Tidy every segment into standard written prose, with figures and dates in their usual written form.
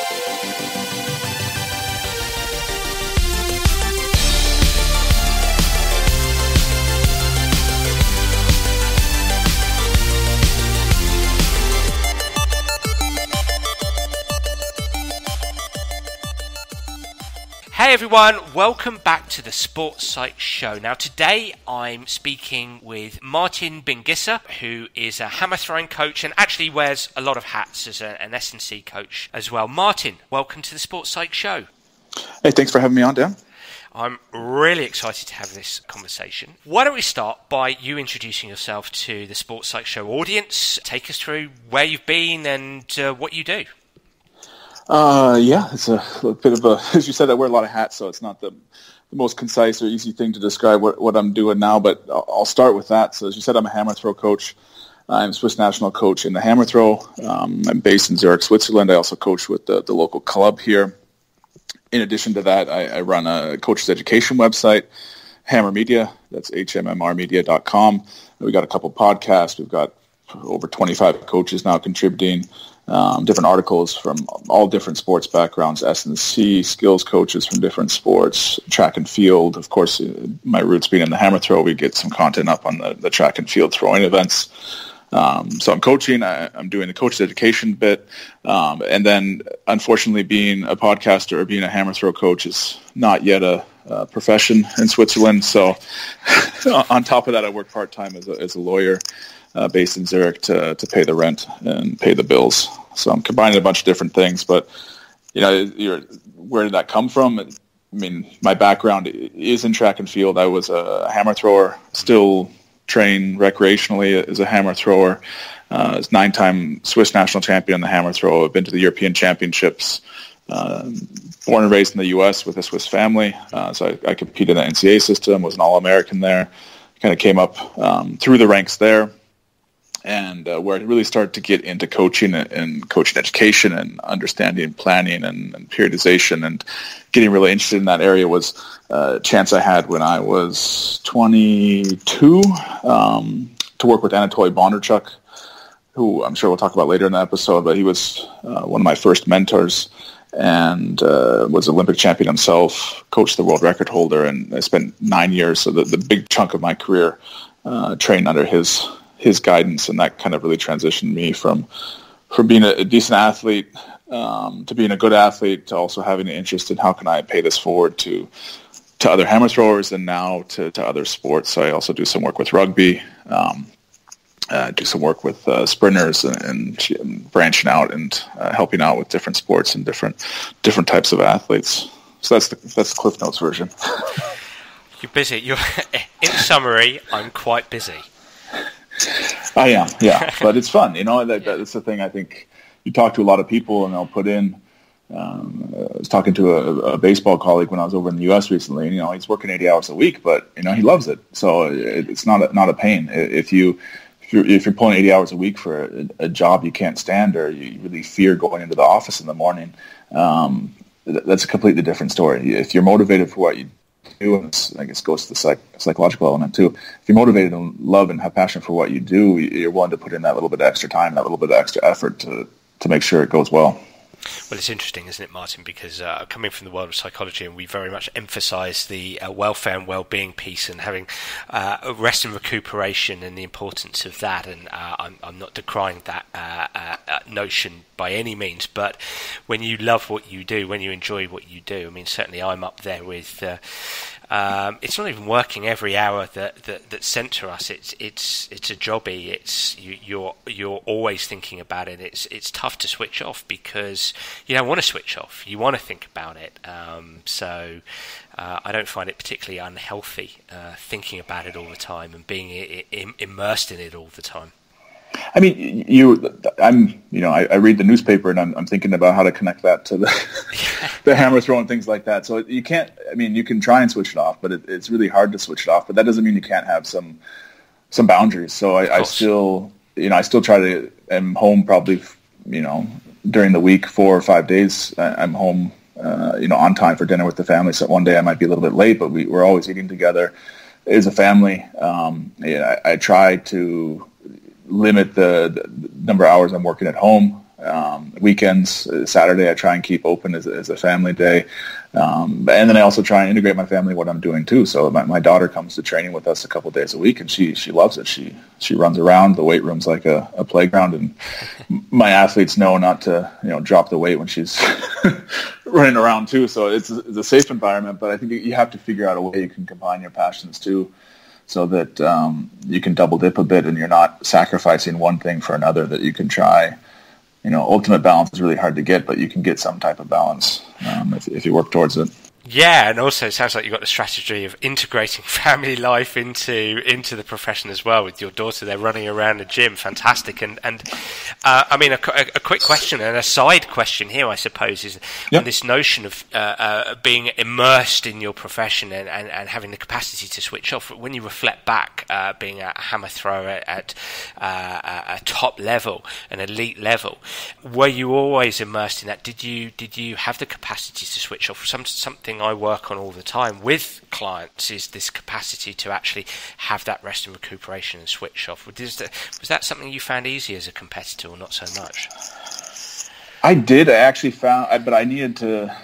Hey everyone, welcome back to the Sports Psych Show. Now today I'm speaking with Martin Bingisser, who is a hammer throwing coach and actually wears a lot of hats as an S&C coach as well. Martin, welcome to the Sports Psych Show. Hey, thanks for having me on, Dan. I'm really excited to have this conversation. Why don't we start by you introducing yourself to the Sports Psych Show audience. Take us through where you've been and what you do. Yeah, it's a bit of a, as you said, I wear a lot of hats, so it's not the most concise or easy thing to describe what I'm doing now, but I'll start with that. So as you said, I'm a hammer throw coach. I'm a Swiss national coach in the hammer throw. I'm based in Zurich, Switzerland. I also coach with the local club here. In addition to that, I run a coach's education website, HMMR Media. That's HMMRmedia.com. We got a couple podcasts. We've got over 25 coaches now contributing. Different articles from all different sports backgrounds, S&C, skills coaches from different sports, track and field. Of course, my roots being in the hammer throw, we get some content up on the track and field throwing events. So I'm coaching, I'm doing the coach's education bit. And then, unfortunately, being a podcaster or being a hammer throw coach is not yet a profession in Switzerland. So on top of that, I work part-time as a lawyer. Based in Zurich to pay the rent and pay the bills. So I'm combining a bunch of different things. But, where did that come from? I mean, my background is in track and field. I was a hammer thrower, still train recreationally as a hammer thrower. I was 9-time Swiss national champion in the hammer throw. I've been to the European Championships. Born and raised in the U.S. with a Swiss family. So I competed in the NCAA system, was an All-American there. Kind of came up through the ranks there. And where I really started to get into coaching and coaching education and understanding planning and periodization and getting really interested in that area was a chance I had when I was 22 to work with Anatoly Bondarchuk, who I'm sure we'll talk about later in the episode, but he was one of my first mentors and was Olympic champion himself, coached the world record holder, and I spent 9 years, so the big chunk of my career trained under his guidance, and that kind of really transitioned me from being a decent athlete to being a good athlete to also having an interest in how can I pay this forward to other hammer throwers and now to other sports. So I also do some work with rugby, do some work with sprinters and branching out and helping out with different sports and different types of athletes. So that's the Cliff Notes version. You're busy. In summary, I'm quite busy. I am, yeah, but it's fun. That's the thing. I think you talk to a lot of people, and they'll put in. I was talking to a baseball colleague when I was over in the U.S. recently, and he's working 80 hours a week, but he loves it, so it's not a pain. If you're pulling 80 hours a week for a job you can't stand, or you really fear going into the office in the morning, that's a completely different story. If you're motivated for what you do, and I guess goes to the psychological element too. If you're motivated and love and have passion for what you do, you're willing to put in that little bit of extra time, that little bit of extra effort to make sure it goes well. Well, it's interesting, isn't it, Martin? Because coming from the world of psychology, and we very much emphasise the welfare and well-being piece, and having rest and recuperation, and the importance of that. And I'm not decrying that notion by any means. But when you love what you do, when you enjoy what you do, I mean, certainly I'm up there with. It's not even working every hour that's sent to us. It's a jobby. You're always thinking about it. It's tough to switch off because you don't want to switch off. You want to think about it. So I don't find it particularly unhealthy thinking about it all the time and being immersed in it all the time. I mean, I read the newspaper and I'm thinking about how to connect that to the hammer throw and things like that. So you can't. I mean, you can try and switch it off, but it's really hard to switch it off. But that doesn't mean you can't have some boundaries. So I still try to. I'm home probably, during the week 4 or 5 days. I'm home, on time for dinner with the family. So one day I might be a little bit late, but we're always eating together as a family. I try to limit the number of hours I'm working at home. Weekends, Saturday, I try and keep open as a family day. And then I also try and integrate my family in what I'm doing too. So my daughter comes to training with us a couple of days a week, and she loves it. She runs around. The weight room's like a playground, and my athletes know not to drop the weight when she's running around too. So it's a safe environment, but I think you have to figure out a way you can combine your passions too, so that you can double dip a bit and you're not sacrificing one thing for another, that you can try. Ultimate balance is really hard to get, but you can get some type of balance if you work towards it. Yeah, and also it sounds like you've got the strategy of integrating family life into the profession as well, with your daughter there running around the gym. Fantastic. And I mean, a quick question and a side question here, I suppose, is on this notion of being immersed in your profession and having the capacity to switch off. When you reflect back, being a hammer thrower at a top level, an elite level, were you always immersed in that? Did you have the capacity to switch off? Something I work on all the time with clients is this capacity to actually have that rest and recuperation and switch off. Was that something you found easy as a competitor, or not so much? I did. I actually found, but I needed to.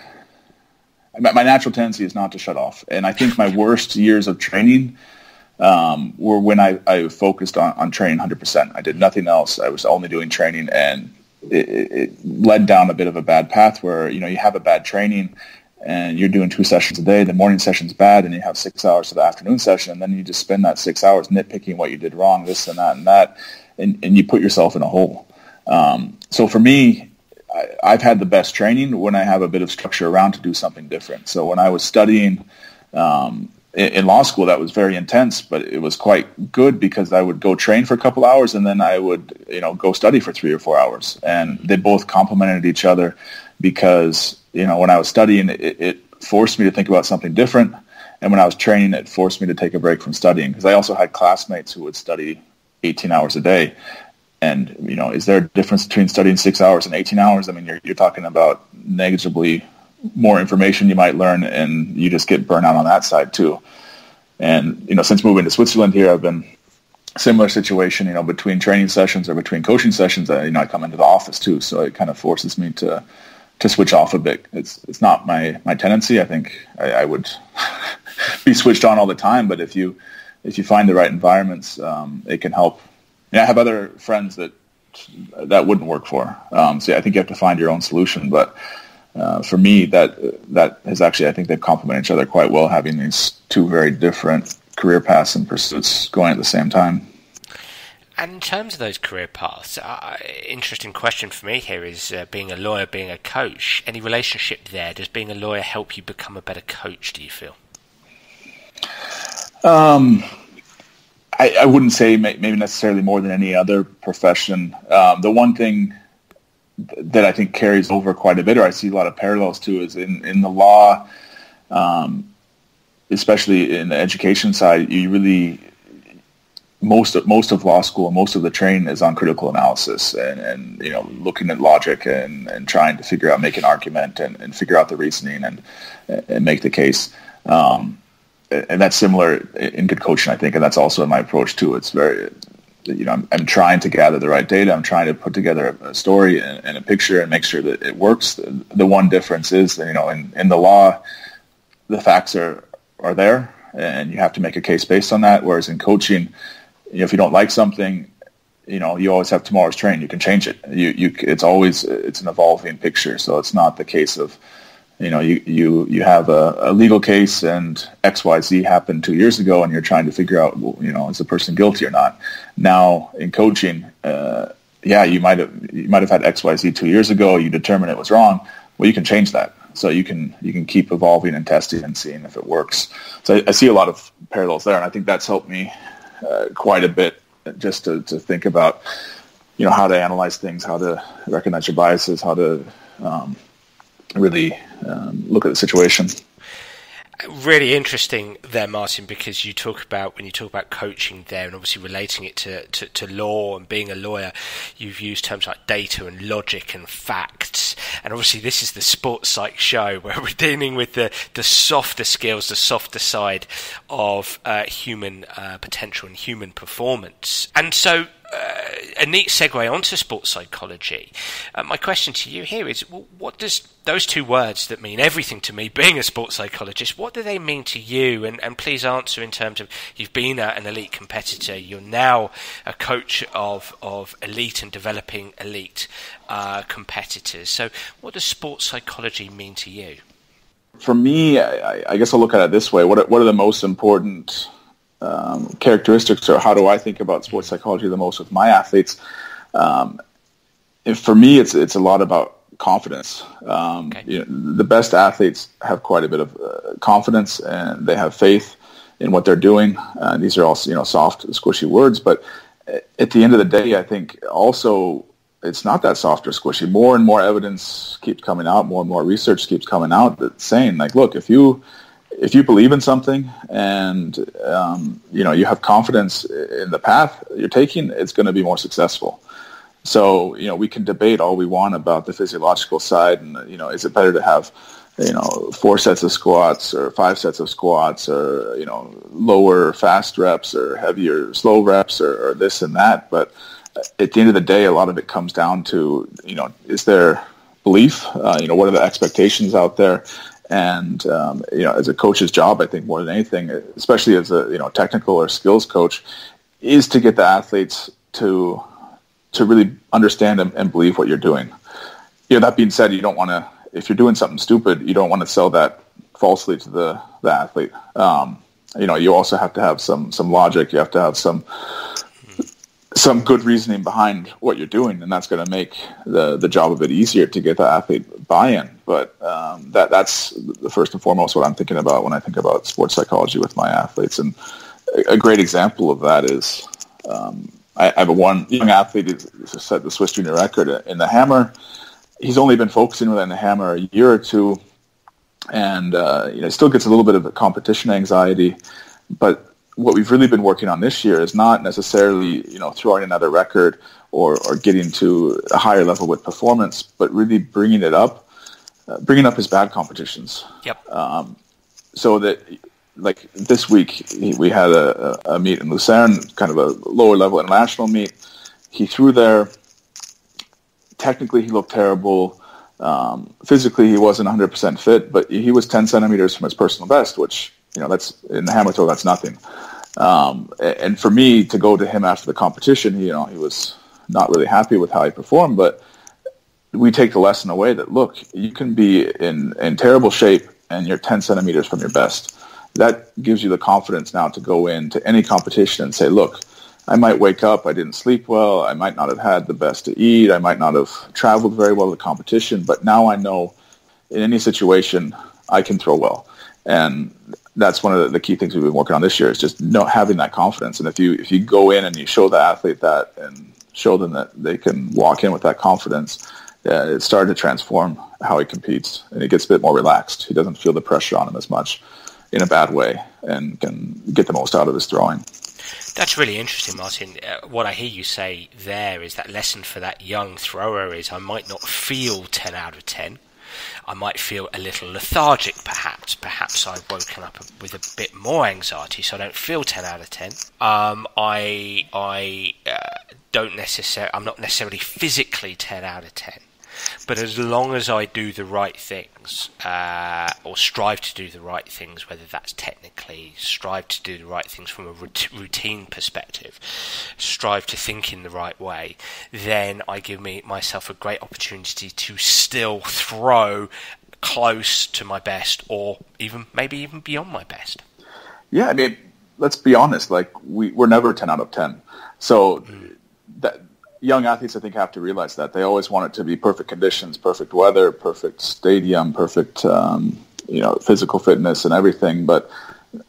My natural tendency is not to shut off, and I think my worst years of training were when I focused on training 100%. I did nothing else. I was only doing training, and it led down a bit of a bad path where you have a bad training. And you're doing 2 sessions a day, the morning session's bad, and you have 6 hours for the afternoon session, and then you just spend that 6 hours nitpicking what you did wrong, this and that, and you put yourself in a hole. So for me, I've had the best training when I have a bit of structure around to do something different. So when I was studying in law school, that was very intense, but it was quite good because I would go train for a couple hours, and then I would go study for 3 or 4 hours, and they both complemented each other because when I was studying, it forced me to think about something different. And when I was training, it forced me to take a break from studying, because I also had classmates who would study 18 hours a day. And, is there a difference between studying 6 hours and 18 hours? I mean, you're talking about negligibly more information you might learn, and you just get burnt out on that side too. And, since moving to Switzerland here, I've been similar situation, between training sessions or between coaching sessions, I come into the office too. So it kind of forces me to switch off a bit. It's not my tendency. I think I would be switched on all the time, but if you find the right environments, it can help. I have other friends that wouldn't work for. So I think you have to find your own solution. But for me, that has actually, I think they've complemented each other quite well, having these two very different career paths and pursuits going at the same time. And in terms of those career paths, interesting question for me here is being a lawyer, being a coach. Any relationship there? Does being a lawyer help you become a better coach, do you feel? I wouldn't say maybe necessarily more than any other profession. The one thing that I think carries over quite a bit, or I see a lot of parallels to, is in the law, especially in the education side, you really... Most of law school, most of the training is on critical analysis and looking at logic and trying to figure out, make an argument and figure out the reasoning and make the case. And that's similar in good coaching, I think, and that's also in my approach too. It's very, I'm trying to gather the right data. I'm trying to put together a story and a picture and make sure that it works. The one difference is, in the law, the facts are there, and you have to make a case based on that. Whereas in coaching, if you don't like something, you always have tomorrow's train. You can change it. It's an evolving picture. So it's not the case of, you have a legal case and XYZ happened 2 years ago, and you're trying to figure out, is the person guilty or not? Now in coaching, you might have had XYZ 2 years ago. You determine it was wrong. Well, you can change that. So you can keep evolving and testing and seeing if it works. So I see a lot of parallels there, and I think that's helped me quite a bit, just to think about, how to analyze things, how to recognize your biases, how to really look at the situation. Really interesting there, Martin, because when you talk about coaching there, and obviously relating it to law and being a lawyer, you've used terms like data and logic and facts. And obviously this is the sports psych show where we're dealing with the softer skills, the softer side of human potential and human performance. And so a neat segue onto sports psychology. My question to you here is, well, what does those two words that mean everything to me, being a sports psychologist, what do they mean to you? And please answer in terms of, you've been an elite competitor, you're now a coach of elite and developing elite competitors. So what does sports psychology mean to you? For me, I guess I'll look at it this way. What are the most important characteristics, or how do I think about sports psychology the most with my athletes? For me, it's a lot about confidence. The best athletes have quite a bit of confidence, and they have faith in what they're doing. These are all soft, squishy words, but at the end of the day, I think also it's not that soft or squishy. More and more evidence keeps coming out, more and more research keeps coming out that's saying, like, look, if you believe in something and you have confidence in the path you're taking, it's going to be more successful. So we can debate all we want about the physiological side, and is it better to have 4 sets of squats or 5 sets of squats, or lower fast reps or heavier slow reps, or this and that. But at the end of the day, a lot of it comes down to is there belief? What are the expectations out there? And as a coach's job, I think more than anything, especially as a technical or skills coach, is to get the athletes to really understand and believe what you're doing. That being said, you don't want to, if you're doing something stupid, you don't want to sell that falsely to the athlete. You also have to have some logic. You have to have some good reasoning behind what you're doing, and that's going to make the job a bit easier to get the athlete buy-in. But that's the first and foremost what I'm thinking about when I think about sports psychology with my athletes. And a great example of that is I have one young athlete who set the Swiss junior record in the hammer. He's only been focusing within the hammer a year or two, and he still gets a little bit of a competition anxiety. But what we've really been working on this year is not necessarily throwing another record or getting to a higher level with performance, but really bringing up his bad competitions. Yep. So that, like this week, we had a meet in Lucerne, kind of a lower level international meet. He threw there. Technically, he looked terrible. Physically, he wasn't 100% fit, but he was 10 centimeters from his personal best, which, that's in the hammer throw, that's nothing. And for me to go to him after the competition, he was not really happy with how he performed, but we take the lesson away that, look, you can be in terrible shape and you're 10 centimeters from your best. That gives you the confidence now to go into any competition and say, look, I might wake up, I didn't sleep well, I might not have had the best to eat, I might not have traveled very well to the competition, but now I know in any situation I can throw well. And that's one of the key things we've been working on this year, is just having that confidence. And if you go in and you show the athlete that and show them that they can walk in with that confidence, it started to transform how he competes, and he gets a bit more relaxed. He doesn't feel the pressure on him as much in a bad way, and can get the most out of his throwing. That's really interesting, Martin. What I hear you say there is that lesson for that young thrower is, I might not feel 10 out of 10. I might feel a little lethargic, perhaps. Perhaps I've woken up with a bit more anxiety, so I don't feel 10 out of 10. I'm not necessarily physically 10 out of 10. But as long as I do the right things, or strive to do the right things, whether that's technically, strive to do the right things from a routine perspective, strive to think in the right way, then I give myself a great opportunity to still throw close to my best, or maybe even beyond my best. Yeah, I mean, let's be honest. Like we're never 10 out of 10. So that. Young athletes, I think, have to realize that. They always want it to be perfect conditions, perfect weather, perfect stadium, perfect physical fitness and everything, but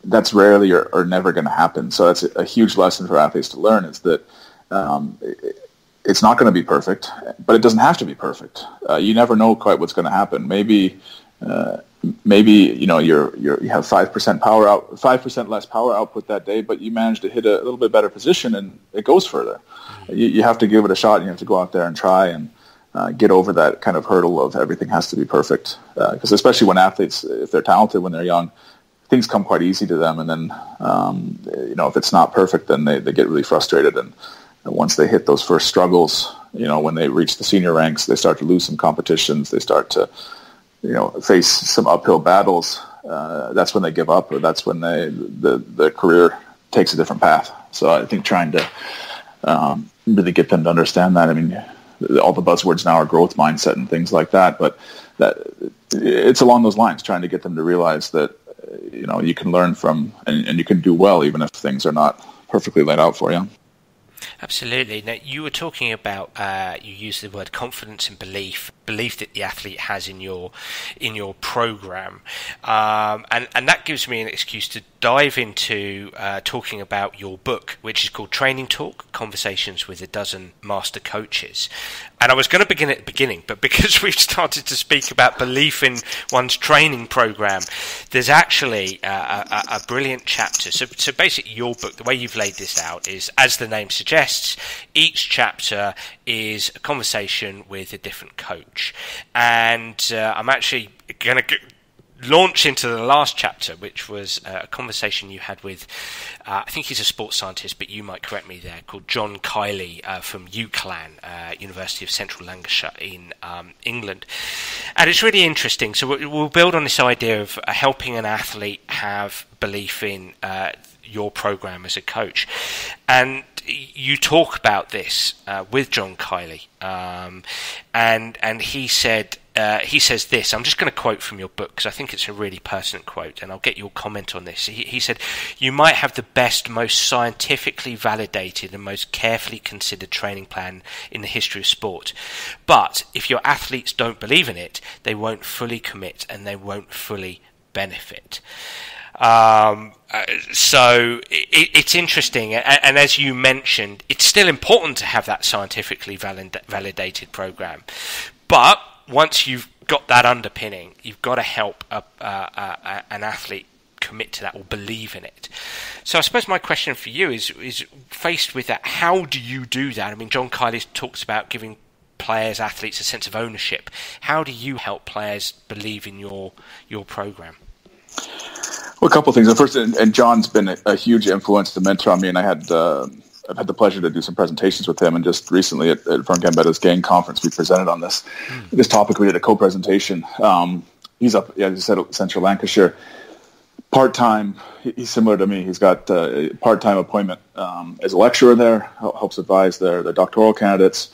that's rarely or never going to happen. So that's a huge lesson for athletes to learn, is that it's not going to be perfect, but it doesn't have to be perfect. You never know quite what's going to happen. Maybe you have 5% less power output that day, but you manage to hit a little bit better position and it goes further. You have to give it a shot, and you have to go out there and try and get over that kind of hurdle of everything has to be perfect. Because especially when athletes, if they're talented when they're young, things come quite easy to them. And then, if it's not perfect, then they get really frustrated. And once they hit those first struggles, when they reach the senior ranks, they start to lose some competitions. They start to, face some uphill battles. That's when they give up, or that's when the career takes a different path. So I think trying to really get them to understand that. I mean, all the buzzwords now are growth mindset and things like that, but that it's along those lines, trying to get them to realize that you can learn from and you can do well even if things are not perfectly laid out for you. Absolutely. Now, you were talking about you used the word confidence and belief that the athlete has in your program, and that gives me an excuse to dive into talking about your book, which is called Training Talk: Conversations with a Dozen Master Coaches. And I was going to begin at the beginning, but because we've started to speak about belief in one's training program, there's actually a brilliant chapter. So basically, your book, the way you've laid this out is, as the name suggests, each chapter is a conversation with a different coach. And I'm actually going to launch into the last chapter, which was a conversation you had with, I think he's a sports scientist, but you might correct me there, called John Kiley from UCLan, University of Central Lancashire in England. And it's really interesting. So we'll build on this idea of helping an athlete have belief in your program as a coach. And you talk about this with John Kiley, and he says this. I'm just going to quote from your book because I think it's a really pertinent quote, and I'll get your comment on this. He said, "You might have the best, most scientifically validated and most carefully considered training plan in the history of sport, but if your athletes don't believe in it, they won't fully commit and they won't fully benefit." So it's interesting, and as you mentioned, it's still important to have that scientifically validated program, but once you've got that underpinning, you've got to help an athlete commit to that or believe in it. So I suppose my question for you is faced with that, how do you do that? I mean, John Kiley talks about giving players, athletes a sense of ownership. How do you help players believe in your program? Well, a couple of things. First, and John's been a huge influence, a mentor on me, and I've had the pleasure to do some presentations with him, and just recently at Fern Gambetta's Gang Conference, we presented on this topic. We did a co-presentation. He's up, as you said, Central Lancashire, part-time. He's similar to me. He's got a part-time appointment as a lecturer there, helps advise their doctoral candidates,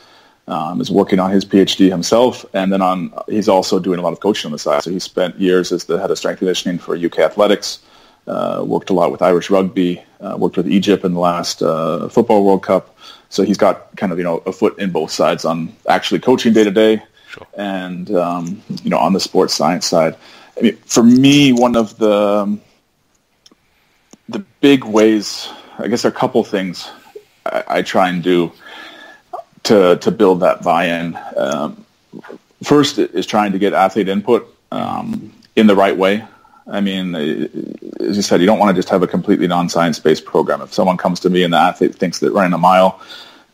is working on his PhD himself, and then he's also doing a lot of coaching on the side. So he spent years as the head of strength conditioning for UK Athletics, worked a lot with Irish Rugby, worked with Egypt in the last Football World Cup. So he's got kind of, a foot in both sides on actually coaching day to day, and on the sports science side. I mean, for me, one of the big ways, I guess there are a couple things I try and do to build that buy-in. First is trying to get athlete input in the right way. I mean, as you said, you don't want to just have a completely non-science-based program. If someone comes to me and the athlete thinks that running a mile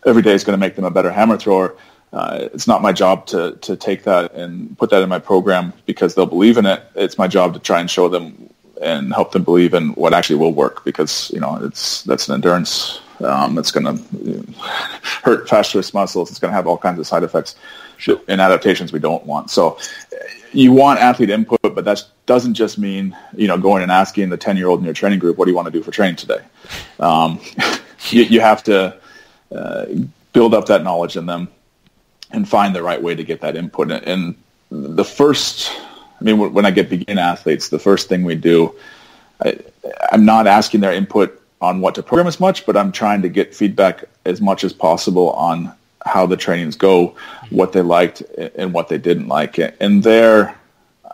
every day is going to make them a better hammer thrower, it's not my job to take that and put that in my program because they'll believe in it. It's my job to try and show them and help them believe in what actually will work, because that's an endurance. It's going to hurt fast twitch muscles. It's going to have all kinds of side effects and adaptations we don't want. So you want athlete input, but that doesn't just mean going and asking the 10-year-old in your training group, what do you want to do for training today? You have to build up that knowledge in them and find the right way to get that input. And the first, when I get begin athletes, the first thing we do, I'm not asking their input on what to program as much, but I'm trying to get feedback as much as possible on how the trainings go, what they liked and what they didn't like. And there,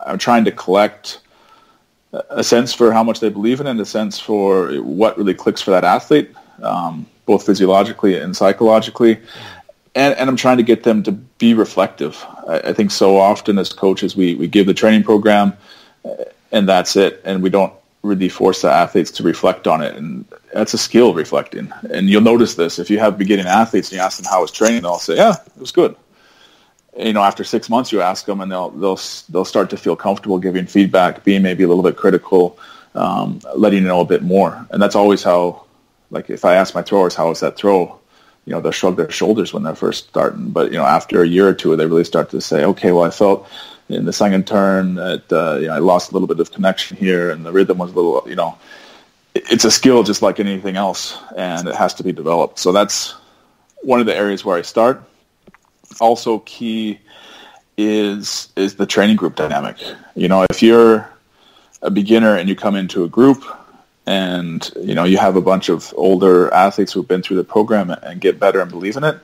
I'm trying to collect a sense for how much they believe in it and a sense for what really clicks for that athlete, both physiologically and psychologically. And I'm trying to get them to be reflective. I think so often as coaches, we give the training program and that's it, and we don't really force the athletes to reflect on it, and that's a skill, reflecting. And you'll notice this if you have beginning athletes and you ask them how was training, they'll say, "Yeah, it was good." After 6 months, you ask them, and they'll start to feel comfortable giving feedback, being maybe a little bit critical, letting you know a bit more. And that's always how, like if I ask my throwers, "How was that throw?" they'll shrug their shoulders when they're first starting. But, after a year or two, they really start to say, okay, well, I felt in the second turn that, I lost a little bit of connection here, and the rhythm was a little, it's a skill just like anything else, and it has to be developed. So that's one of the areas where I start. Also key is the training group dynamic. If you're a beginner and you come into a group and, you have a bunch of older athletes who've been through the program and get better and believe in it,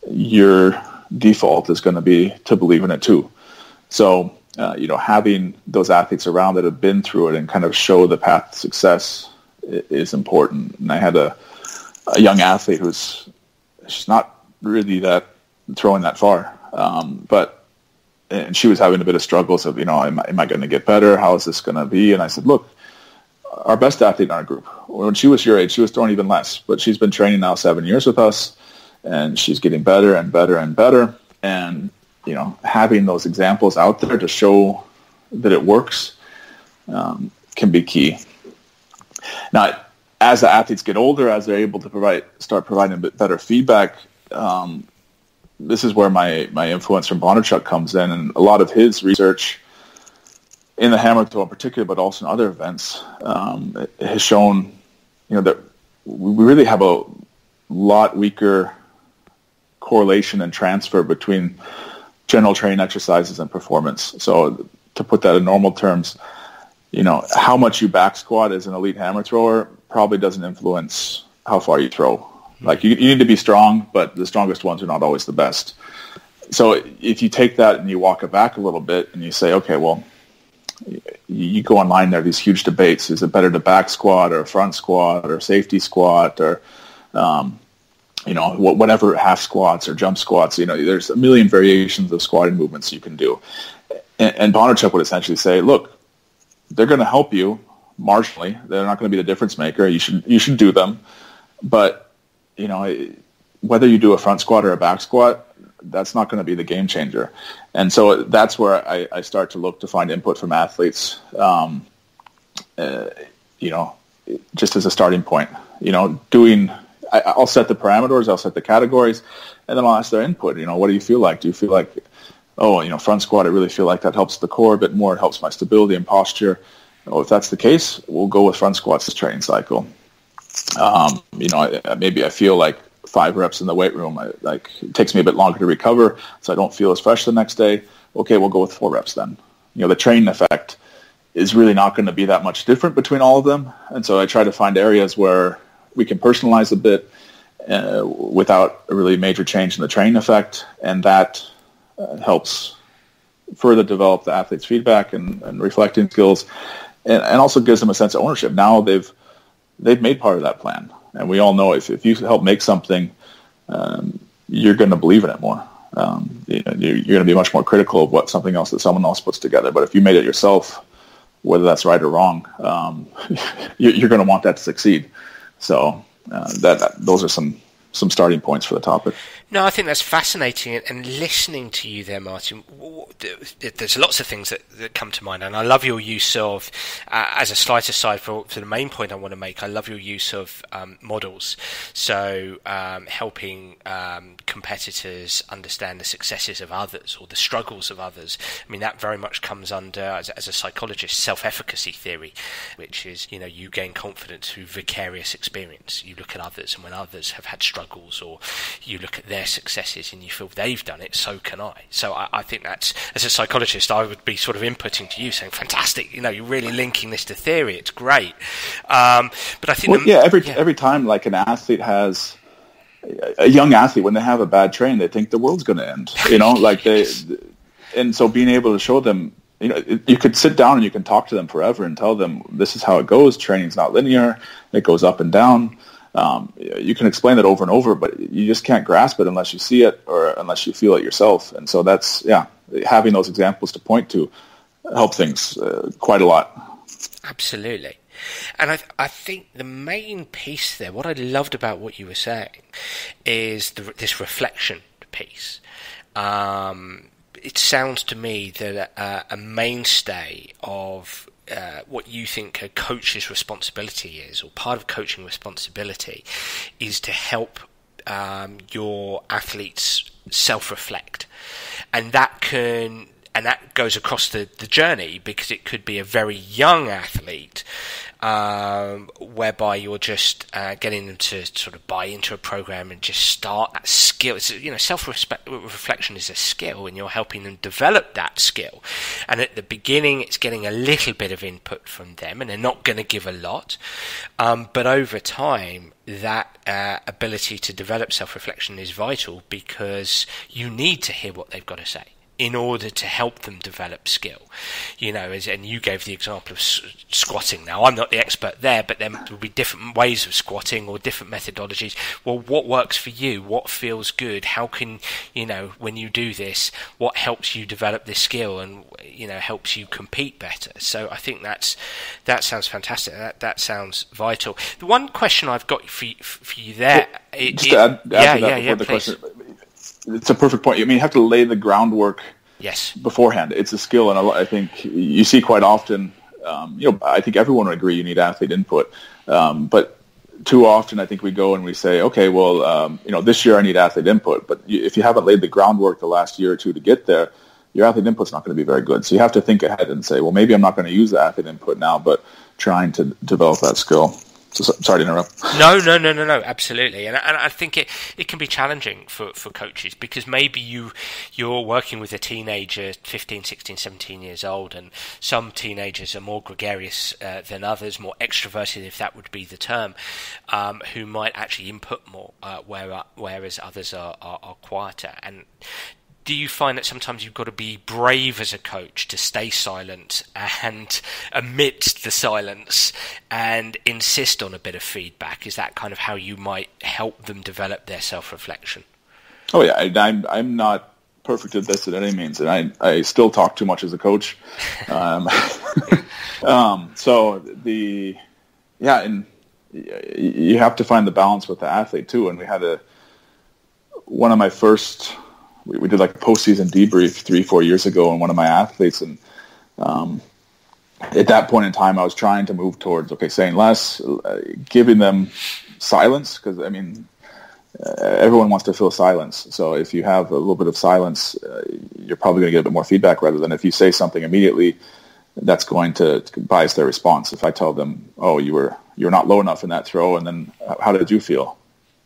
your default is going to be to believe in it too. So, having those athletes around that have been through it and kind of show the path to success is important. And I had a young athlete she's not really throwing that far, and she was having a bit of struggles of, am I going to get better? How is this going to be? And I said, look, our best athlete in our group, when she was your age, she was throwing even less, but she's been training now 7 years with us, and she's getting better and better and better. And, having those examples out there to show that it works can be key. Now, as the athletes get older, as they're able to start providing a bit better feedback, this is where my influence from Bondarchuk comes in, and a lot of his research in the hammer throw in particular, but also in other events, has shown, that we really have a lot weaker correlation and transfer between general training exercises and performance. So to put that in normal terms, how much you back squat as an elite hammer thrower probably doesn't influence how far you throw. Like you need to be strong, but the strongest ones are not always the best. So if you take that and you walk it back a little bit and you say, okay, well, you go online, there are these huge debates. Is it better to back squat or front squat or safety squat or, whatever, half squats or jump squats? There's a million variations of squatting movements you can do. And Bondarchuk would essentially say, look, they're going to help you marginally. They're not going to be the difference maker. You should do them. But, whether you do a front squat or a back squat, that's not going to be the game changer. And so that's where I start to look to find input from athletes, just as a starting point. I'll set the parameters, I'll set the categories, and then I'll ask their input. What do you feel like? Do you feel like, front squat, I really feel like that helps the core a bit more. It helps my stability and posture. If that's the case, we'll go with front squats this training cycle. Maybe I feel like 5 reps in the weight room, it takes me a bit longer to recover, so I don't feel as fresh the next day. Okay, we'll go with 4 reps then. The training effect is really not going to be that much different between all of them. And so I try to find areas where we can personalize a bit without a really major change in the training effect, and that helps further develop the athlete's feedback and reflecting skills, and also gives them a sense of ownership. Now they've made part of that plan, and we all know if you help make something, you're going to believe in it more. You're going to be much more critical of what something else that someone else puts together. But if you made it yourself, whether that's right or wrong, you're going to want that to succeed. So those are some starting points for the topic. No, I think that's fascinating, and listening to you there, Martin, there's lots of things that come to mind, and I love your use of, as a slight aside for the main point I want to make, I love your use of models, so helping competitors understand the successes of others or the struggles of others. I mean, that very much comes under, as a psychologist, self-efficacy theory, which is, you gain confidence through vicarious experience. You look at others, and when others have had struggles, or you look at their successes and you feel they've done it, so can I. So I think that's, as a psychologist, I would be sort of inputting to you, saying, fantastic, you're really linking this to theory, it's great. But I think every time like an athlete has a young athlete, when they have a bad train, they think the world's going to end, and so being able to show them, you could sit down and you can talk to them forever and tell them this is how it goes. Training's not linear, it goes up and down. You can explain it over and over, but you just can't grasp it unless you see it or unless you feel it yourself. And so that's, having those examples to point to help things quite a lot. Absolutely. And I think the main piece there, what I loved about what you were saying, is this reflection piece. It sounds to me that a mainstay of what you think a coach's responsibility is, or part of coaching responsibility, is to help your athletes self-reflect, and that goes across the journey, because it could be a very young athlete, whereby you're just getting them to sort of buy into a program and just start that skill. It's, self-reflection is a skill, and you're helping them develop that skill. And at the beginning, it's getting a little bit of input from them, and they're not going to give a lot. But over time, that ability to develop self-reflection is vital, because you need to hear what they've got to say in order to help them develop skill. And you gave the example of squatting. Now, I'm not the expert there, but there will be different ways of squatting or different methodologies. Well, what works for you? What feels good? How can, when you do this, what helps you develop this skill and, helps you compete better? So I think that sounds fantastic. That sounds vital. The one question I've got for you there... Just to add to that, the question, it's a perfect point. You have to lay the groundwork beforehand. It's a skill, and I think you see quite often, I think everyone would agree you need athlete input, but too often I think we go and we say, okay, well, this year I need athlete input, but if you haven't laid the groundwork the last year or two to get there, your athlete input's not going to be very good. So you have to think ahead and say, well, maybe I'm not going to use the athlete input now, but trying to develop that skill. So, sorry to interrupt. No, absolutely. And I think it can be challenging for coaches, because maybe you're working with a teenager, 15, 16, 17 years old, and some teenagers are more gregarious than others, more extroverted, if that would be the term, who might actually input more, whereas others are quieter. And do you find that sometimes you've got to be brave as a coach to stay silent and amidst the silence and insist on a bit of feedback? Is that kind of how you might help them develop their self-reflection? Oh yeah, I'm not perfect at this at any means, and I still talk too much as a coach. And you have to find the balance with the athlete too. And we had one of my first. We did like a postseason debrief 3-4 years ago on one of my athletes, and at that point in time, I was trying to move towards saying less, giving them silence, because everyone wants to feel silence. So if you have a little bit of silence, you're probably going to get a bit more feedback, rather than if you say something immediately, that's going to bias their response. If I tell them, "Oh, you're not low enough in that throw," and then how did you feel?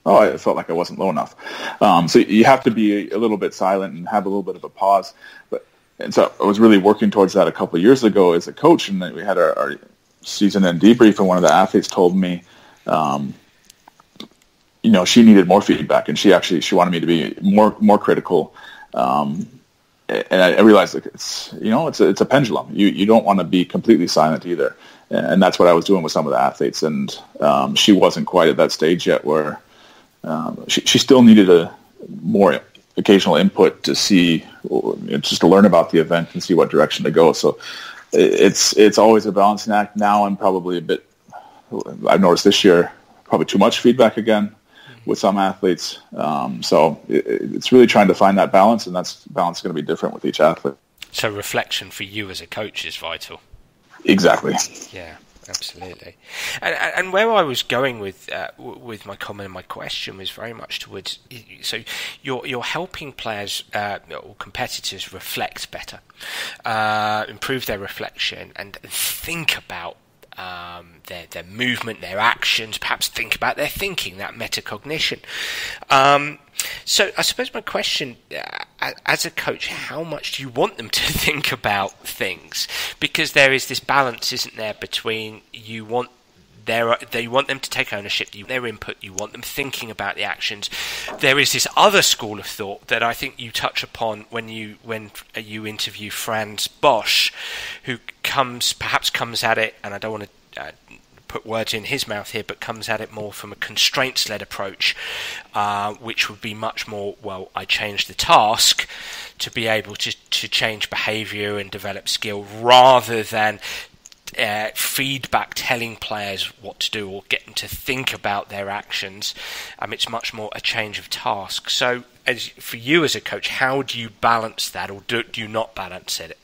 Oh, I felt like I wasn't low enough. So you have to be a little bit silent and have a little bit of a pause. And so I was really working towards that a couple of years ago as a coach, and we had our season end debrief, and one of the athletes told me, she needed more feedback, and she wanted me to be more critical. And I realized it's a pendulum. You don't want to be completely silent either, and that's what I was doing with some of the athletes. And she wasn't quite at that stage yet where. She still needed a more occasional input to see, just to learn about the event and see what direction to go. So it's always a balancing act. Now I'm probably I've noticed this year, probably too much feedback again with some athletes. So it's really trying to find that balance, and that balance is going to be different with each athlete. So reflection for you as a coach is vital. Exactly. Yeah. Absolutely, and where I was going with my comment and my question was very much towards. So you're helping players or competitors reflect better, improve their reflection, and think about their movement, their actions. Perhaps think about their thinking, that metacognition. So I suppose my question, as a coach, how much do you want them to think about things? Because there is this balance, isn't there, between you want them to take ownership, their input, you want them thinking about the actions. There is this other school of thought that I think you touch upon when you interview Franz Bosch, who comes at it, and I don't want to put words in his mouth here, but comes at it more from a constraints-led approach, which would be much more, I change the task to be able to change behaviour and develop skill, rather than feedback telling players what to do or get them to think about their actions. It's much more a change of task. So for you as a coach, how do you balance that, or do you not balance it?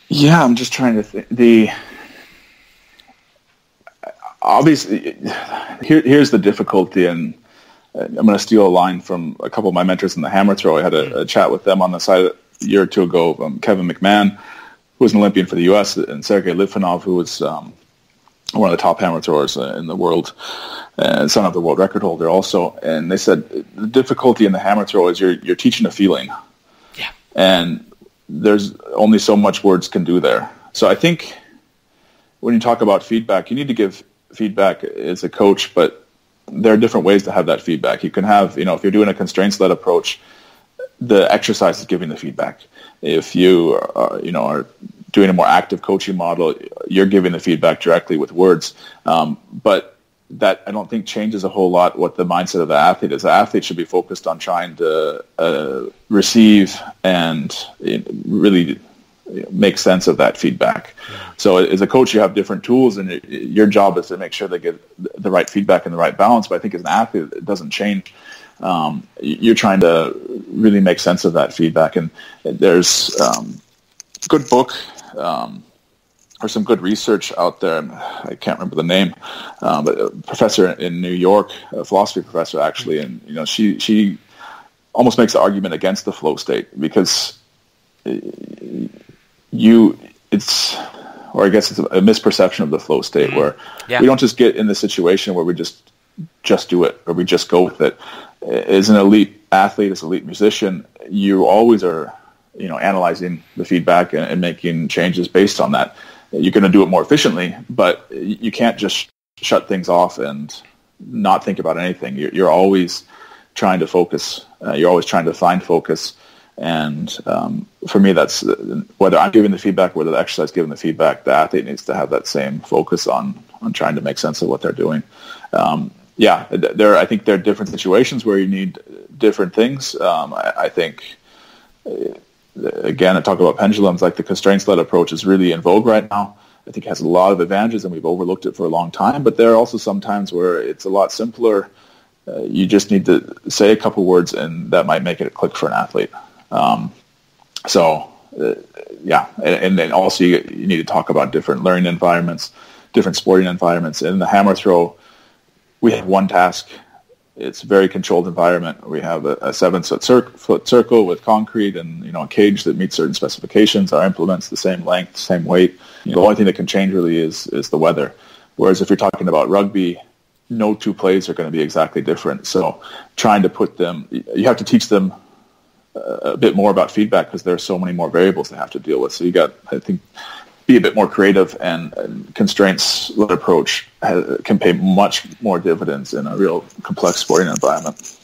Yeah, I'm just trying to think. Obviously, here's the difficulty, and I'm going to steal a line from a couple of my mentors in the hammer throw. I had a chat with them on the side a year or two ago. Kevin McMahon, who was an Olympian for the U.S., and Sergei Litvinov, who was one of the top hammer throwers in the world, and son of the world record holder also. And they said the difficulty in the hammer throw is you're teaching a feeling. Yeah. And there's only so much words can do there. So I think when you talk about feedback, you need to give feedback as a coach, but there are different ways to have that feedback. You can have, if you're doing a constraints-led approach, the exercise is giving the feedback. If you are doing a more active coaching model, you're giving the feedback directly with words. But that, I don't think, changes a whole lot what the mindset of the athlete is. The athlete should be focused on trying to receive and really make sense of that feedback. Yeah. So as a coach, you have different tools, and your job is to make sure they get the right feedback and the right balance. But I think as an athlete, it doesn't change. You're trying to really make sense of that feedback. And there's a good book or some good research out there. I can't remember the name, but a professor in New York, a philosophy professor actually, and she almost makes the argument against the flow state because it's a misperception of the flow state where we don't just get in the situation where we just do it or we just go with it. As an elite athlete, as an elite musician, you always are, analyzing the feedback and making changes based on that. You're going to do it more efficiently, but you can't just shut things off and not think about anything. You're always trying to focus. You're always trying to find focus. And for me, that's whether I'm giving the feedback, whether the exercise is giving the feedback, the athlete needs to have that same focus on trying to make sense of what they're doing. I think there are different situations where you need different things. I think, again, I talk about pendulums, like the constraints-led approach is really in vogue right now. I think it has a lot of advantages, and we've overlooked it for a long time. But there are also some times where it's a lot simpler. You just need to say a couple words, and that might make it click for an athlete. And then also you need to talk about different learning environments, different sporting environments. In the hammer throw, we have one task. It's a very controlled environment. We have a 7-foot circle with concrete and a cage that meets certain specifications. Our implements the same length, same weight. The only thing that can change really is the weather. Whereas if you're talking about rugby, no two plays are going to be exactly different. So trying to put them, you have to teach them a bit more about feedback because there are so many more variables they have to deal with. So you got, I think, be a bit more creative, and constraints-led approach can pay much more dividends in a real complex sporting environment.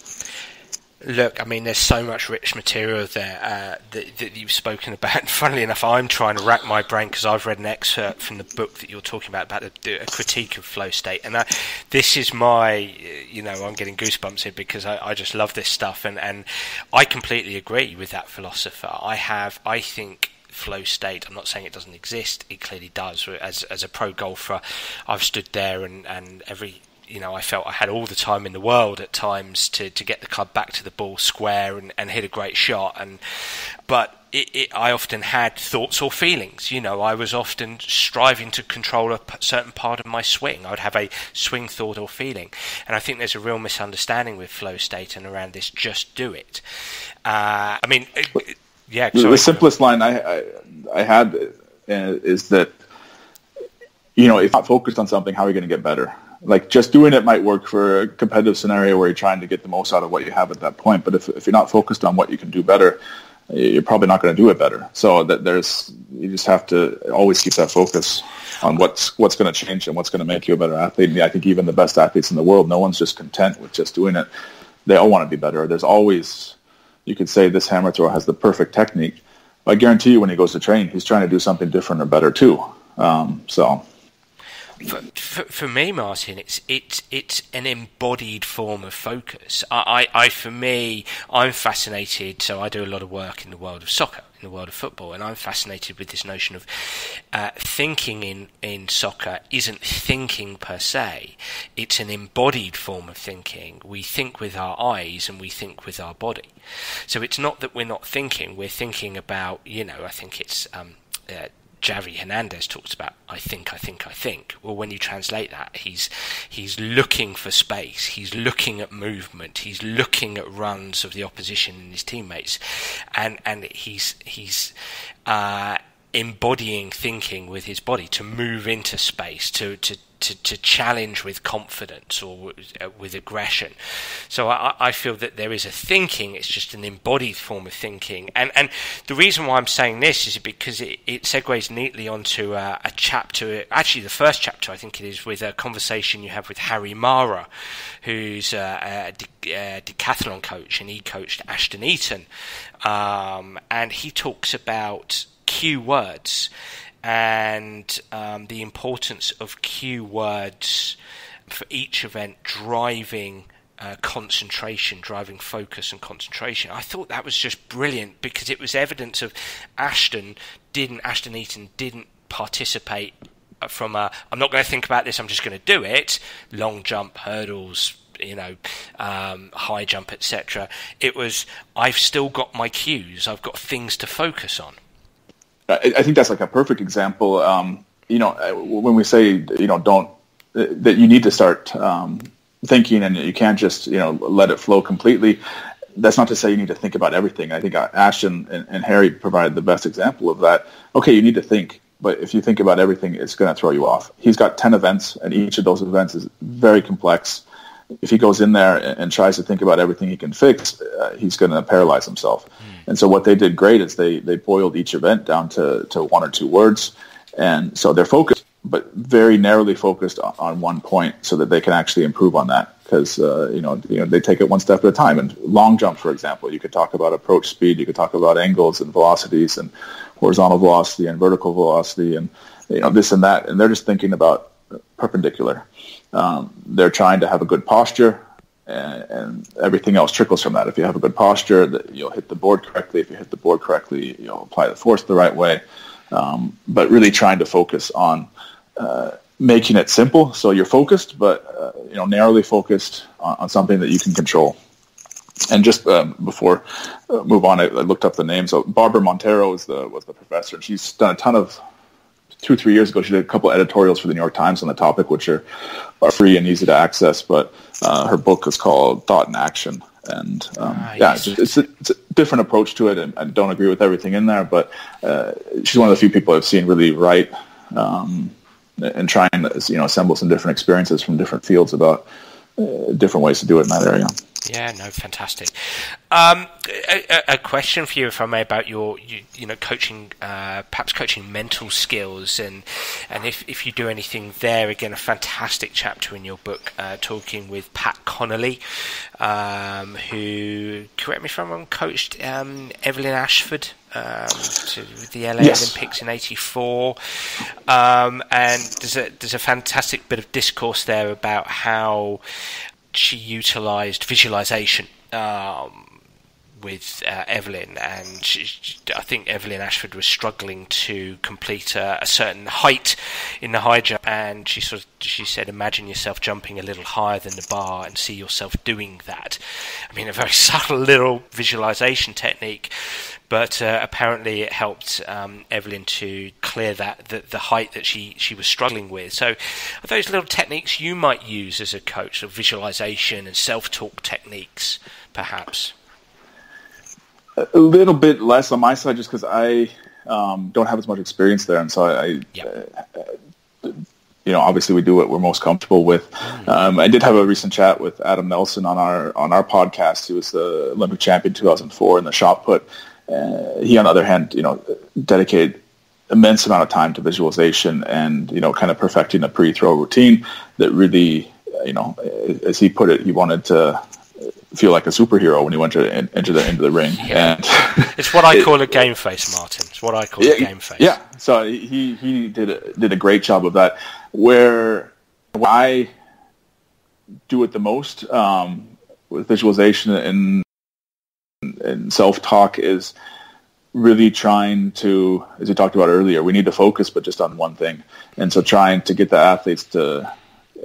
Look, I mean, there's so much rich material there that you've spoken about. And funnily enough, I'm trying to rack my brain because I've read an excerpt from the book that you're talking about a critique of flow state. And this is my, I'm getting goosebumps here because I just love this stuff. And I completely agree with that philosopher. I think flow state, I'm not saying it doesn't exist, it clearly does. As a pro golfer, I've stood there and every, I felt I had all the time in the world at times to get the club back to the ball square and hit a great shot. But I often had thoughts or feelings. I was often striving to control a certain part of my swing. I would have a swing thought or feeling. And I think there's a real misunderstanding with flow state and around this just do it. The simplest line I had is that, if you're not focused on something, how are you going to get better? Like, just doing it might work for a competitive scenario where you're trying to get the most out of what you have at that point. But if you're not focused on what you can do better, you're probably not going to do it better. So you just have to always keep that focus on what's going to change and what's going to make you a better athlete. And I think even the best athletes in the world, no one's just content with just doing it. They all want to be better. There's always, you could say this hammer thrower has the perfect technique. I guarantee you when he goes to train, he's trying to do something different or better too. For me, Martin, it's an embodied form of focus. For me, I'm fascinated. So I do a lot of work in the world of soccer, in the world of football, and I'm fascinated with this notion of thinking in soccer isn't thinking per se. It's an embodied form of thinking. We think with our eyes and we think with our body. So it's not that we're not thinking. We're thinking about, I think it's Javi Hernandez talks about, I think. Well, when you translate that, he's looking for space, he's looking at movement, he's looking at runs of the opposition and his teammates, and he's embodying thinking with his body to move into space, to challenge with confidence or with aggression. So I feel that there is a thinking, it's just an embodied form of thinking. And the reason why I'm saying this is because it segues neatly onto a chapter, actually the first chapter I think it is, with a conversation you have with Harry Mara, who's a decathlon coach, and he coached Ashton Eaton. And he talks about cue words and the importance of cue words for each event driving concentration, driving focus and concentration. I thought that was just brilliant, because it was evidence of Ashton Eaton didn't participate from a, I'm not going to think about this, I'm just going to do it, long jump, hurdles, high jump, etc. It was, I've still got my cues, I've got things to focus on. I think that's like a perfect example. When we say, that you need to start thinking, and you can't just, let it flow completely. That's not to say you need to think about everything. I think Ashton and Harry provided the best example of that. Okay, you need to think, but if you think about everything, it's going to throw you off. He's got 10 events, and each of those events is very complex. If he goes in there and tries to think about everything he can fix, he's going to paralyze himself. And so what they did great is they boiled each event down to one or two words. And so they're focused, but very narrowly focused on one point, so that they can actually improve on that. Because, they take it one step at a time. And long jump, for example, you could talk about approach speed, you could talk about angles and velocities and horizontal velocity and vertical velocity and, this and that. And they're just thinking about perpendicular. They're trying to have a good posture, and everything else trickles from that. If you have a good posture, you'll hit the board correctly. If you hit the board correctly, you'll apply the force the right way. But really trying to focus on making it simple, so you're focused, but narrowly focused on something that you can control. And just before move on, I looked up the name. So Barbara Montero was the professor, and she's done a ton of. 2-3 years ago, she did a couple editorials for the New York Times on the topic, which are free and easy to access. But her book is called Thought in Action, and it's a different approach to it. And I don't agree with everything in there, but she's one of the few people I've seen really write and try and assemble some different experiences from different fields about different ways to do it in that area. Yeah, no, fantastic. A question for you, if I may, about your coaching, perhaps coaching mental skills, and if you do anything there. Again, a fantastic chapter in your book, talking with Pat Connolly, who, correct me if I'm wrong, coached Evelyn Ashford to the LA Olympics in '84, and there's a fantastic bit of discourse there about how she utilised visualization with Evelyn, and I think Evelyn Ashford was struggling to complete a certain height in the high jump, and she said, imagine yourself jumping a little higher than the bar and see yourself doing that. I mean, a very subtle little visualization technique, but apparently it helped Evelyn to clear the height that she was struggling with. So are those little techniques you might use as a coach, of visualization and self-talk techniques, perhaps? A little bit less on my side, just because I don't have as much experience there, and so obviously we do what we're most comfortable with. I did have a recent chat with Adam Nelson on our podcast. He was the Olympic champion 2004 in the shot put. He, on the other hand, dedicated immense amount of time to visualization and kind of perfecting a pre-throw routine that really, as he put it, he wanted to feel like a superhero when he went into the ring. Yeah. And it's what I call a game face, Martin. It's what I call a game face. Yeah. So he did a great job of that. Where I do it the most with visualization and self-talk is really trying to, as we talked about earlier, we need to focus, but just on one thing. And so trying to get the athletes to,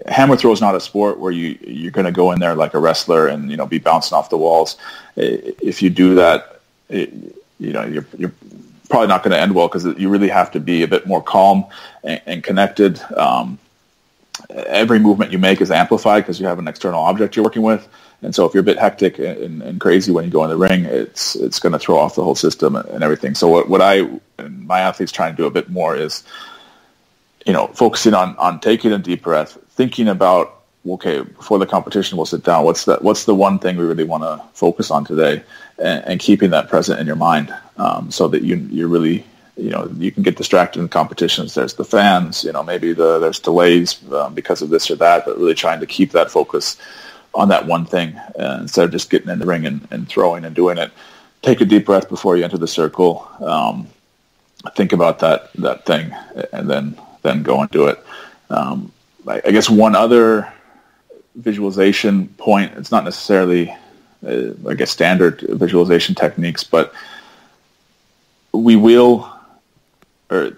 hammer throw is not a sport where you're going to go in there like a wrestler and, be bouncing off the walls. If you do that, you're probably not going to end well, because you really have to be a bit more calm and connected. Every movement you make is amplified because you have an external object you're working with. And so if you're a bit hectic and crazy when you go in the ring, it's going to throw off the whole system and everything. So what I and my athletes try to do a bit more is, focusing on taking a deep breath, thinking about, okay, before the competition, we'll sit down. What's the one thing we really want to focus on today, and keeping that present in your mind, so that you really, you can get distracted in competitions. There's the fans, maybe there's delays because of this or that, but really trying to keep that focus on that one thing, instead of just getting in the ring and throwing and doing it. Take a deep breath before you enter the circle. Think about that thing, and then go and do it. I guess one other visualization point, it's not necessarily standard visualization techniques, but we will, over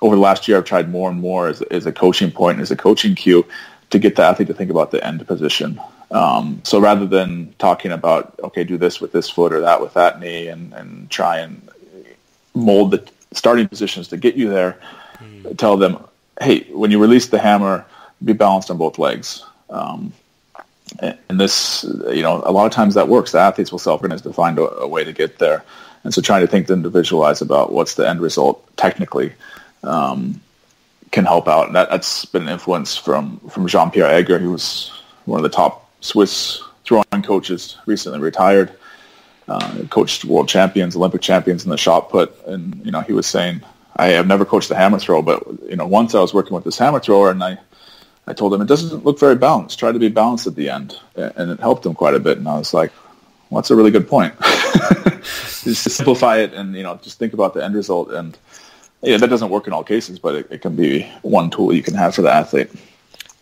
the last year, I've tried more and more as a coaching point, as a coaching cue, to get the athlete to think about the end position. So rather than talking about, okay, do this with this foot or that with that knee, and try and mold the starting positions to get you there, tell them, hey, when you release the hammer, be balanced on both legs. And this, a lot of times that works. The athletes will self-organize to find a way to get there. And so trying to think then to visualize about what's the end result technically can help out. And that's been an influence from Jean-Pierre Egger. He was one of the top Swiss throwing coaches, recently retired, coached world champions, Olympic champions in the shot put. And, he was saying, I have never coached the hammer throw, but, once I was working with this hammer thrower, and I told him, it doesn't look very balanced. Try to be balanced at the end. And it helped him quite a bit. And I was like, well, that's a really good point. Just simplify it and, just think about the end result. And that doesn't work in all cases, but it can be one tool you can have for the athlete.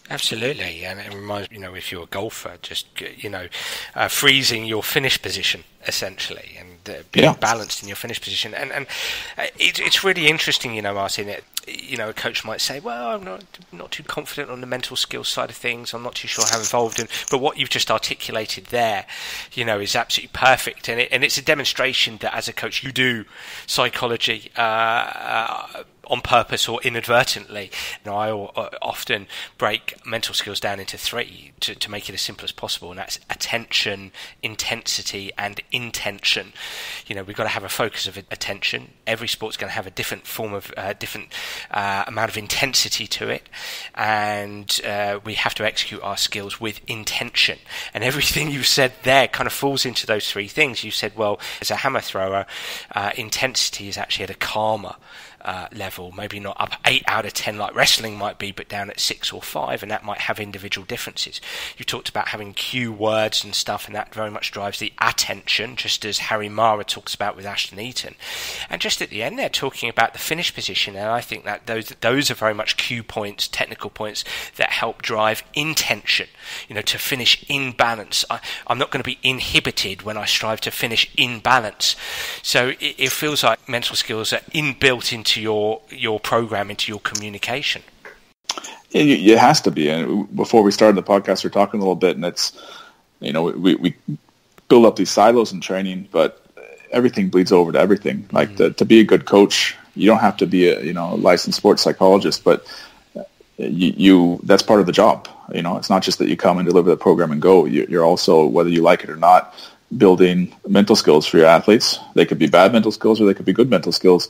Absolutely, and it reminds me, if you're a golfer, just freezing your finish position essentially, and being balanced in your finish position, and it's really interesting, Martin. A coach might say, "Well, I'm not too confident on the mental skills side of things. I'm not too sure how involved in." But what you've just articulated there, is absolutely perfect, and it's a demonstration that as a coach you do psychology on purpose or inadvertently. I often break mental skills down into three to make it as simple as possible, and that's attention, intensity, and intention. We've got to have a focus of attention. Every sport's going to have a different form of different amount of intensity to it, and we have to execute our skills with intention. And everything you said there kind of falls into those three things. You said, well, as a hammer thrower, intensity is actually at a calmer level, maybe not up 8 out of 10 like wrestling might be, but down at 6 or 5, and that might have individual differences. You talked about having cue words and stuff, and that very much drives the attention, just as Harry Mara talks about with Ashton Eaton. And just at the end they're talking about the finish position, and I think that those are very much cue points, technical points that help drive intention, to finish in balance. I'm not going to be inhibited when I strive to finish in balance. So it feels like mental skills are inbuilt into your program, into your communication. It has to be. And before we started the podcast, we were talking a little bit, and it's, we build up these silos in training, but everything bleeds over to everything. Like to be a good coach, you don't have to be a licensed sports psychologist, but you that's part of the job. It's not just that you come and deliver the program and go. You're also, whether you like it or not, building mental skills for your athletes. They could be bad mental skills or they could be good mental skills.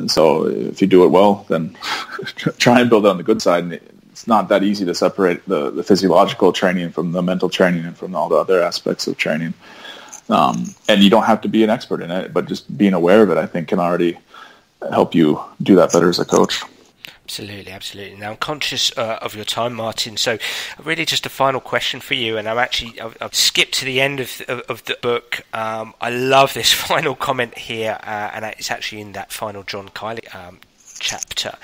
So if you do it well, then try and build it on the good side. And it's not that easy to separate the physiological training from the mental training and from all the other aspects of training. And you don't have to be an expert in it, but just being aware of it, I think, can already help you do that better as a coach. Absolutely. Now, I'm conscious of your time, Martin, so really just a final question for you, and I've skipped to the end of the book. I love this final comment here, and it's actually in that final John Kiley chapter,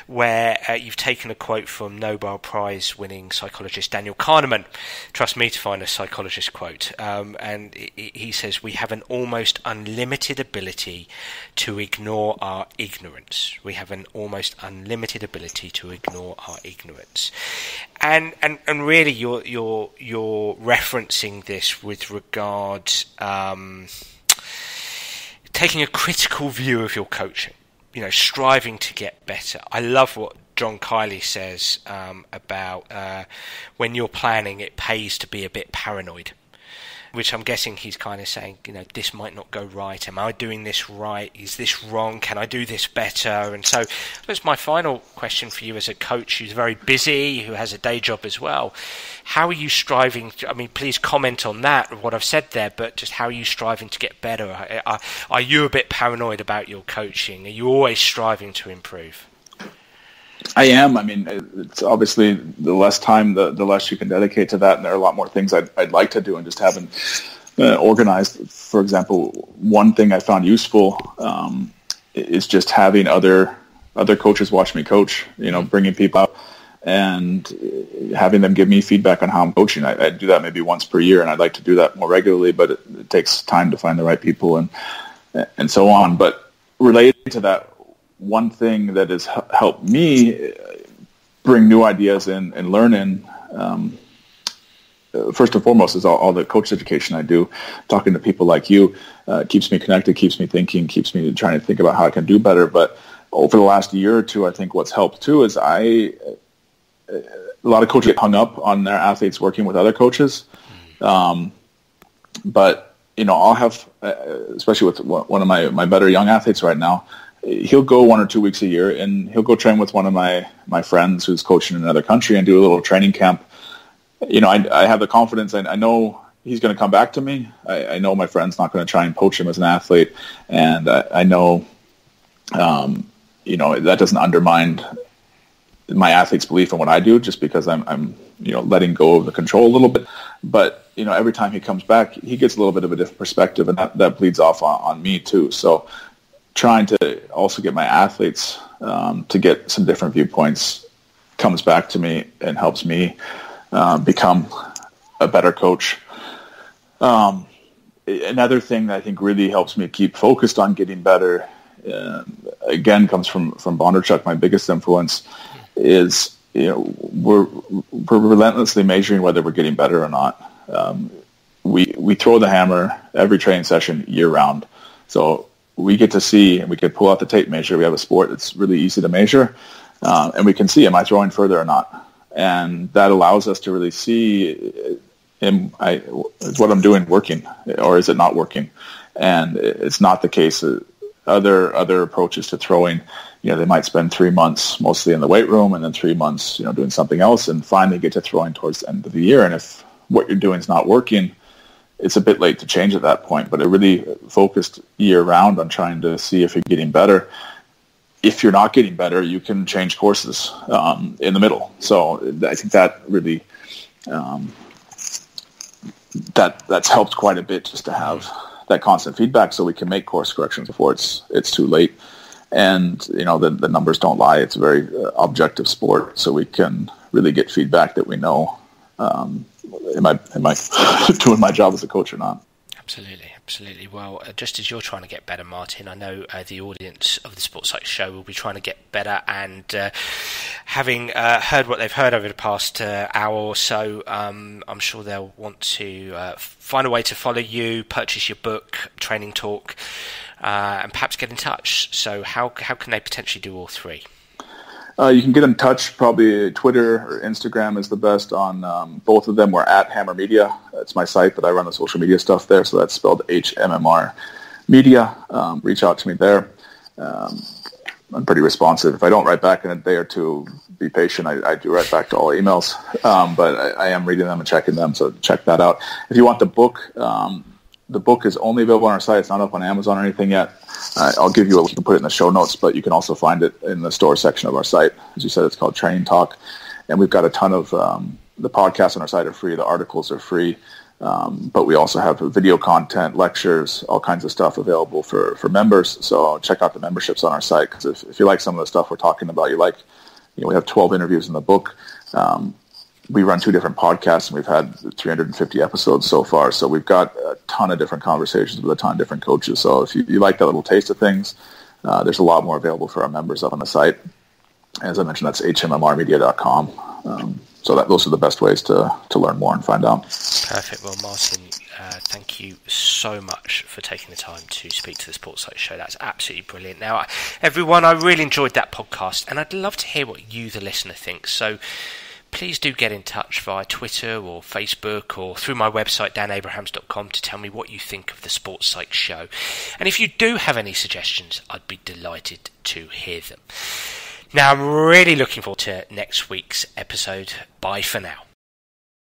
where you've taken a quote from Nobel Prize winning psychologist Daniel Kahneman. Trust me to find a psychologist quote. And he says, "We have an almost unlimited ability to ignore our ignorance. We have an almost unlimited ability to ignore our ignorance." And really you're referencing this with regard taking a critical view of your coaching, striving to get better. I love what John Kiley says about when you're planning, it pays to be a bit paranoid, which I'm guessing he's kind of saying, this might not go right. Am I doing this right? Is this wrong? Can I do this better? And so that's my final question for you as a coach who's very busy, who has a day job as well. How are you striving? Please comment on that, what I've said there, but just how are you striving to get better? Are you a bit paranoid about your coaching? Are you always striving to improve? I am. It's obviously the less time, the less you can dedicate to that, and there are a lot more things I'd like to do and just haven't organized. For example, one thing I found useful is just having other coaches watch me coach. Bringing people up and having them give me feedback on how I'm coaching. I do that maybe once per year, and I'd like to do that more regularly, but it takes time to find the right people and so on. But related to that, one thing that has helped me bring new ideas in and learn in, first and foremost, is all the coach education I do. Talking to people like you keeps me connected, keeps me thinking, keeps me trying to think about how I can do better. But over the last year or two, I think what's helped too is a lot of coaches get hung up on their athletes working with other coaches. But, I'll have, especially with one of my better young athletes right now, he'll go 1 or 2 weeks a year, and he'll go train with one of my friends who's coaching in another country and do a little training camp. I have the confidence. I know he's going to come back to me. I know my friend's not going to try and poach him as an athlete, and I know, that doesn't undermine my athlete's belief in what I do, just because I'm letting go of the control a little bit. But every time he comes back, he gets a little bit of a different perspective, and that bleeds off on me too. So, trying to also get my athletes to get some different viewpoints comes back to me and helps me become a better coach. Another thing that I think really helps me keep focused on getting better, again, comes from Bondarchuk. My biggest influence is, we're relentlessly measuring whether we're getting better or not. We throw the hammer every training session year round. So we get to see, and we can pull out the tape measure. We have a sport that's really easy to measure, and we can see, am I throwing further or not? And that allows us to really see, is what I'm doing working, or is it not working? And it's not the case. Other approaches to throwing, they might spend 3 months mostly in the weight room, and then 3 months, doing something else, and finally get to throwing towards the end of the year. And if what you're doing is not working, it's a bit late to change at that point. But it really focused year round on trying to see if you're getting better. If you're not getting better, you can change courses in the middle. So I think that really that's helped quite a bit, just to have that constant feedback, so we can make course corrections before it's too late. And the numbers don't lie. It's a very objective sport, so we can really get feedback that we know. Am I doing my job as a coach or not? Absolutely. Well, just as you're trying to get better, Martin, I know the audience of the Sports Psych Show will be trying to get better, and having heard what they've heard over the past hour or so, I'm sure they'll want to find a way to follow you, purchase your book, Training Talk, and perhaps get in touch. So how can they potentially do all three? You can get in touch, probably Twitter or Instagram is the best. On both of them, we're at HMMR Media. It's my site, but I run the social media stuff there, so that's spelled HMMR Media. Reach out to me there. I'm pretty responsive. If I don't write back in a day or two, be patient. I do write back to all emails, but I am reading them and checking them, so check that out. If you want the book is only available on our site. It's not up on Amazon or anything yet. I'll give you a link. You can put it in the show notes, but you can also find it in the store section of our site. As you said, it's called Training Talk. And we've got a ton of the podcasts on our site are free. The articles are free. But we also have video content, lectures, all kinds of stuff available for members. So check out the memberships on our site, because if you like some of the stuff we're talking about, we have 12 interviews in the book. We run 2 different podcasts, and we've had 350 episodes so far. So we've got a ton of different conversations with a ton of different coaches. So if you like that little taste of things, there's a lot more available for our members up on the site. As I mentioned, that's hmmrmedia.com. So those are the best ways to learn more and find out. Perfect. Well, Martin, thank you so much for taking the time to speak to the Sports Psych Show. That's absolutely brilliant. Now, everyone, I really enjoyed that podcast, and I'd love to hear what you, the listener, think. So please do get in touch via Twitter or Facebook or through my website, danabrahams.com, to tell me what you think of the Sports Psych Show. And if you do have any suggestions, I'd be delighted to hear them. Now, I'm really looking forward to next week's episode. Bye for now.